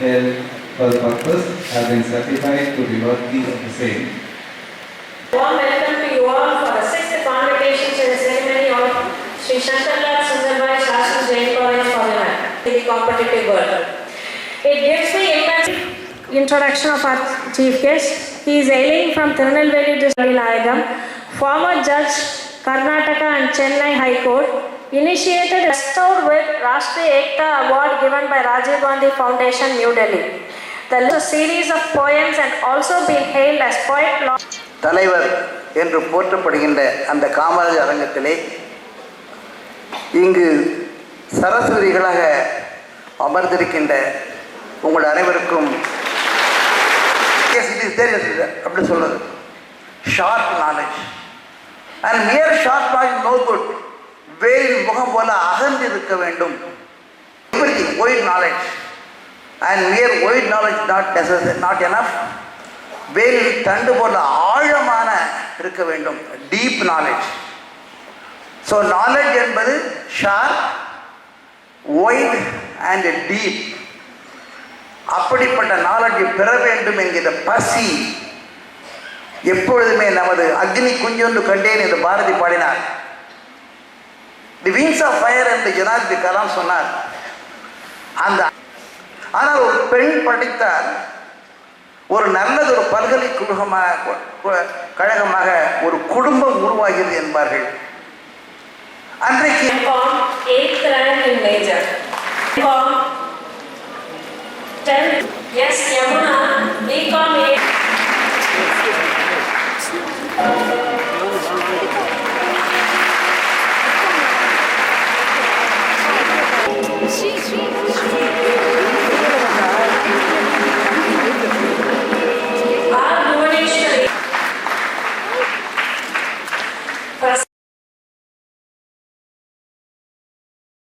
held for the purpose have been certified to be worthy of the same. Warm welcome to you all for the 6th convocation ceremony of Sri Shankarlal Sundarbai Shastri Jain College Parliament in the competitive world. It gives me immense introduction of our chief guest. He is hailing from Tirunelveli district, Nayagam, former judge, Karnataka and Chennai High Court, initiated restored with Rashtriya Ekta Award given by Rajiv Gandhi Foundation, New Delhi. The series of poems and also been hailed as poet laureate. தலைவர் என்று போற்றப்படுகின்ற அந்த காமராஜர் அரங்கத்திலே இங்கு சரஸ்வதிகளாக அமர்ந்திருக்கின்ற உங்கள் அனைவருக்கும் அப்படி சொல்றது short knowledge and mere short knowledge no good வேலின் முகம் போல அகன்று இருக்க வேண்டும். Everything wide knowledge and mere wide knowledge not enough. வேலில் தண்டு போல ஆழமான இருக்க வேண்டும், டீப் நாலேஜ். ஸோ நாலேஜ் என்பது ஷார்ப், ஒயிட் அண்ட் டீப். அப்படிப்பட்ட நாலேஜை பெற வேண்டும் என்கிற பசி எப்பொழுதுமே நமது அக்னி குஞ்சொன்று கண்டேன் என்று பாரதி பாடினார். தி விங்ஸ் ஆஃப் ஃபயர் என்று ஜனாதிபதி கலாம் சொன்னார். அந்த ஆனால் ஒரு பெண் படித்தால் ஒரு நல்லது ஒரு பல்கலைக்கழகமாக கழகமாக ஒரு குடும்பம் உருவாகிறது என்பார்கள். அன்றைக்கு eighth rank in major. Yes, Yamuna, BCom 8.